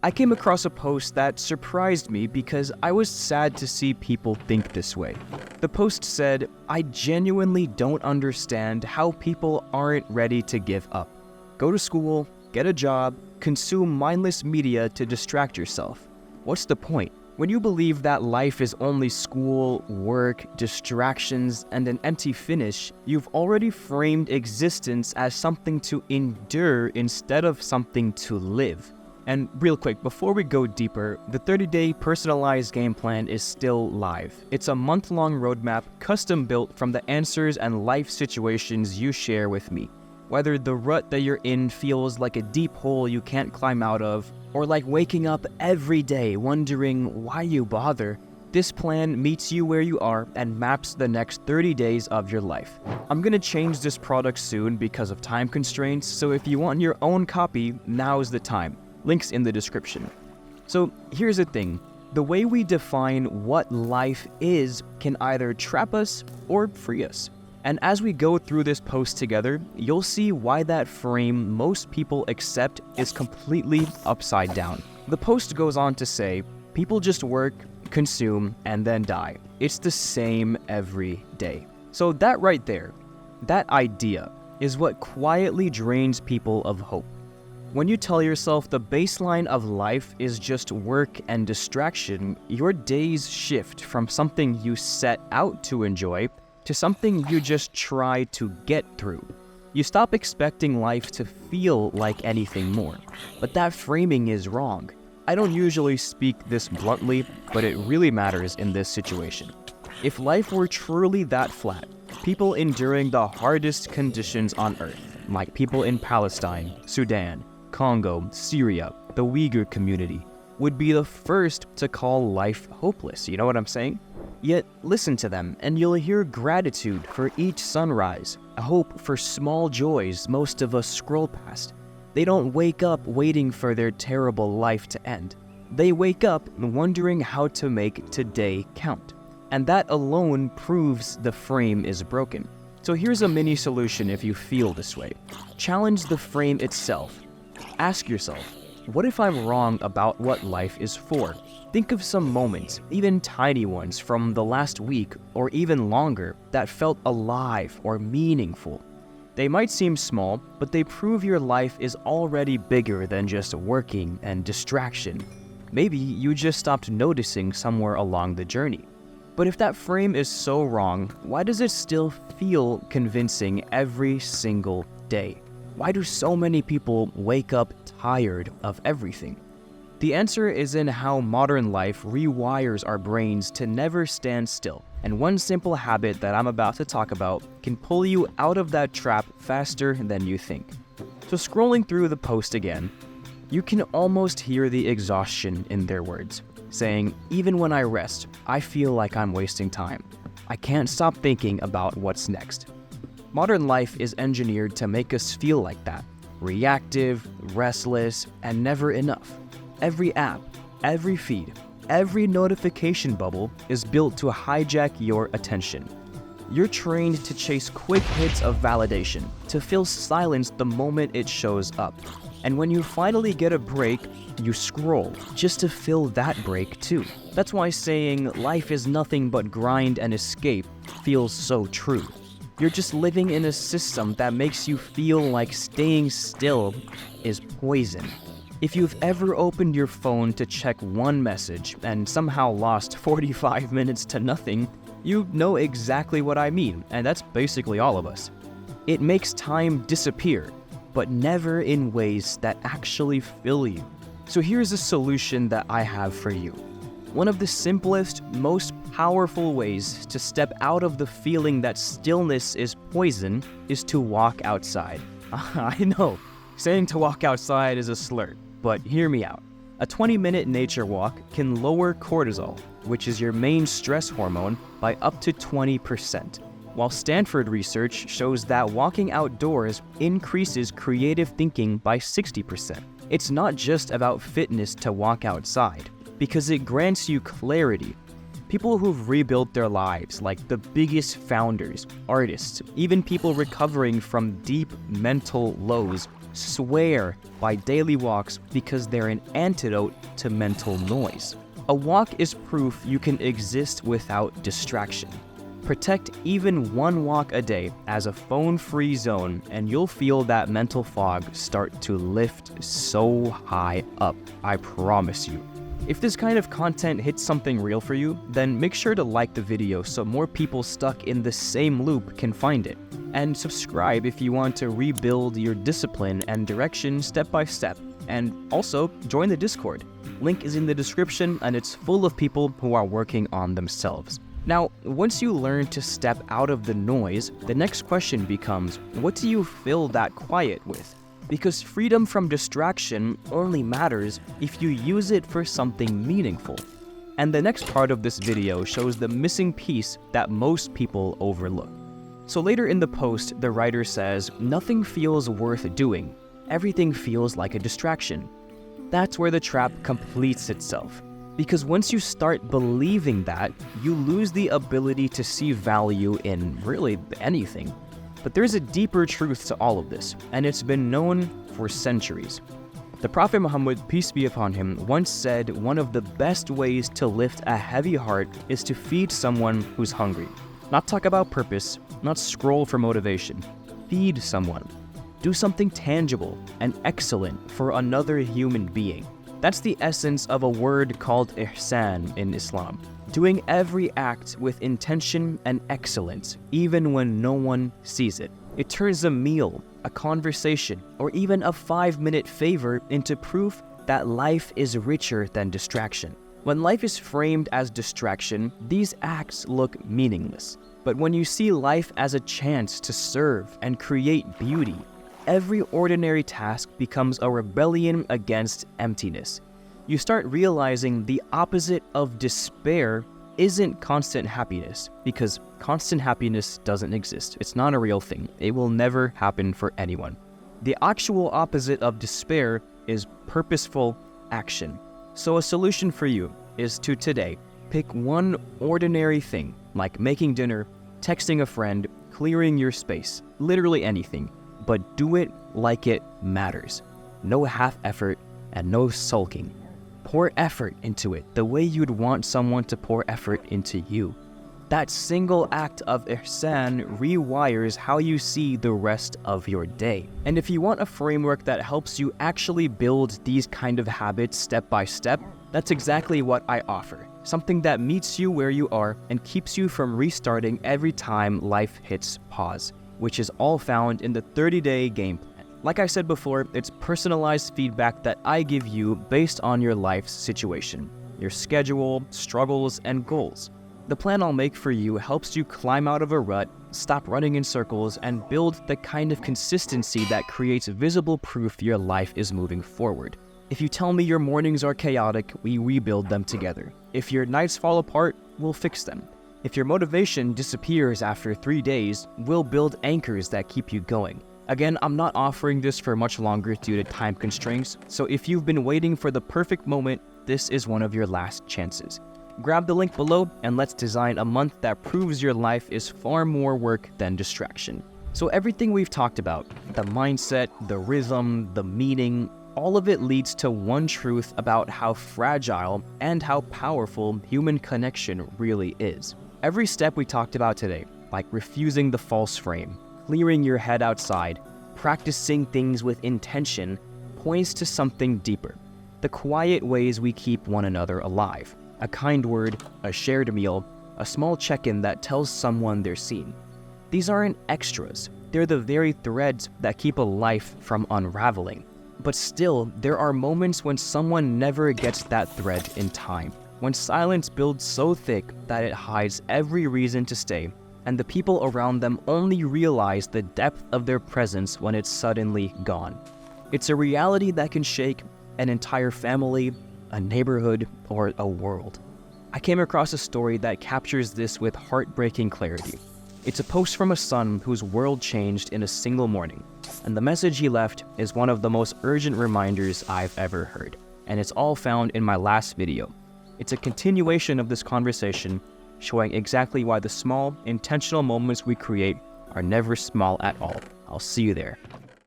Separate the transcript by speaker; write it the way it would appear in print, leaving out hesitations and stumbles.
Speaker 1: I came across a post that surprised me because I was sad to see people think this way. The post said, "I genuinely don't understand how people aren't ready to give up. Go to school, get a job, consume mindless media to distract yourself. What's the point? When you believe that life is only school, work, distractions, and an empty finish, you've already framed existence as something to endure instead of something to live." And real quick, before we go deeper, the 30-day personalized game plan is still live. It's a month-long roadmap custom-built from the answers and life situations you share with me. Whether the rut that you're in feels like a deep hole you can't climb out of, or like waking up every day wondering why you bother, this plan meets you where you are and maps the next 30 days of your life. I'm gonna change this product soon because of time constraints, so if you want your own copy, now's the time. Links in the description. So here's the thing. The way we define what life is can either trap us or free us. And as we go through this post together, you'll see why that frame most people accept is completely upside down. The post goes on to say, people just work, consume, and then die. It's the same every day. So that right there, that idea, is what quietly drains people of hope. When you tell yourself the baseline of life is just work and distraction, your days shift from something you set out to enjoy to something you just try to get through. You stop expecting life to feel like anything more. But that framing is wrong. I don't usually speak this bluntly, but it really matters in this situation. If life were truly that flat, people enduring the hardest conditions on Earth, like people in Palestine, Sudan, Congo, Syria, the Uyghur community, would be the first to call life hopeless, you know what I'm saying? Yet, listen to them, and you'll hear gratitude for each sunrise, a hope for small joys most of us scroll past. They don't wake up waiting for their terrible life to end. They wake up wondering how to make today count. And that alone proves the frame is broken. So here's a mini solution if you feel this way. Challenge the frame itself. Ask yourself, what if I'm wrong about what life is for? Think of some moments, even tiny ones from the last week or even longer, that felt alive or meaningful. They might seem small, but they prove your life is already bigger than just working and distraction. Maybe you just stopped noticing somewhere along the journey. But if that frame is so wrong, why does it still feel convincing every single day? Why do so many people wake up tired of everything? The answer is in how modern life rewires our brains to never stand still. And one simple habit that I'm about to talk about can pull you out of that trap faster than you think. So scrolling through the post again, you can almost hear the exhaustion in their words, saying, "Even when I rest, I feel like I'm wasting time. I can't stop thinking about what's next." Modern life is engineered to make us feel like that, reactive, restless, and never enough. Every app, every feed, every notification bubble is built to hijack your attention. You're trained to chase quick hits of validation, to fill silence the moment it shows up. And when you finally get a break, you scroll, just to fill that break too. That's why saying life is nothing but grind and escape feels so true. You're just living in a system that makes you feel like staying still is poison. If you've ever opened your phone to check one message and somehow lost 45 minutes to nothing, you know exactly what I mean, and that's basically all of us. It makes time disappear, but never in ways that actually fill you. So here's a solution that I have for you. One of the simplest, most powerful ways to step out of the feeling that stillness is poison is to walk outside. I know, saying to walk outside is a slur, but hear me out. A 20-minute nature walk can lower cortisol, which is your main stress hormone, by up to 20%. While Stanford research shows that walking outdoors increases creative thinking by 60%. It's not just about fitness to walk outside, because it grants you clarity. People who've rebuilt their lives, like the biggest founders, artists, even people recovering from deep mental lows, swear by daily walks because they're an antidote to mental noise. A walk is proof you can exist without distraction. Protect even one walk a day as a phone-free zone, and you'll feel that mental fog start to lift so high up, I promise you. If this kind of content hits something real for you, then make sure to like the video so more people stuck in the same loop can find it. And subscribe if you want to rebuild your discipline and direction step by step. And also, join the Discord. Link is in the description, and it's full of people who are working on themselves. Now, once you learn to step out of the noise, the next question becomes, what do you fill that quiet with? Because freedom from distraction only matters if you use it for something meaningful. And the next part of this video shows the missing piece that most people overlook. So later in the post, the writer says, nothing feels worth doing. Everything feels like a distraction. That's where the trap completes itself. Because once you start believing that, you lose the ability to see value in really anything. But there's a deeper truth to all of this, and it's been known for centuries. The Prophet Muhammad, peace be upon him, once said one of the best ways to lift a heavy heart is to feed someone who's hungry. Not talk about purpose, not scroll for motivation. Feed someone. Do something tangible and excellent for another human being. That's the essence of a word called ihsan in Islam. Doing every act with intention and excellence, even when no one sees it. It turns a meal, a conversation, or even a 5-minute favor into proof that life is richer than distraction. When life is framed as distraction, these acts look meaningless. But when you see life as a chance to serve and create beauty, every ordinary task becomes a rebellion against emptiness. You start realizing the opposite of despair isn't constant happiness, because constant happiness doesn't exist. It's not a real thing. It will never happen for anyone. The actual opposite of despair is purposeful action. So a solution for you is to today pick one ordinary thing, like making dinner, texting a friend, clearing your space, literally anything, but do it like it matters. No half effort and no sulking. Pour effort into it the way you'd want someone to pour effort into you. That single act of ihsan rewires how you see the rest of your day. And if you want a framework that helps you actually build these kind of habits step by step, that's exactly what I offer. Something that meets you where you are and keeps you from restarting every time life hits pause, which is all found in the 30-day game plan. Like I said before, it's personalized feedback that I give you based on your life's situation, your schedule, struggles, and goals. The plan I'll make for you helps you climb out of a rut, stop running in circles, and build the kind of consistency that creates visible proof your life is moving forward. If you tell me your mornings are chaotic, we rebuild them together. If your nights fall apart, we'll fix them. If your motivation disappears after 3 days, we'll build anchors that keep you going. Again, I'm not offering this for much longer due to time constraints, so if you've been waiting for the perfect moment, this is one of your last chances. Grab the link below and let's design a month that proves your life is far more work than distraction. So everything we've talked about, the mindset, the rhythm, the meaning, all of it leads to one truth about how fragile and how powerful human connection really is. Every step we talked about today, like refusing the false frame, clearing your head outside, practicing things with intention, points to something deeper. The quiet ways we keep one another alive. A kind word, a shared meal, a small check-in that tells someone they're seen. These aren't extras. They're the very threads that keep a life from unraveling. But still, there are moments when someone never gets that thread in time. When silence builds so thick that it hides every reason to stay, and the people around them only realize the depth of their presence when it's suddenly gone. It's a reality that can shake an entire family, a neighborhood, or a world. I came across a story that captures this with heartbreaking clarity. It's a post from a son whose world changed in a single morning, and the message he left is one of the most urgent reminders I've ever heard, and it's all found in my last video. It's a continuation of this conversation, showing exactly why the small, intentional moments we create are never small at all. I'll see you there.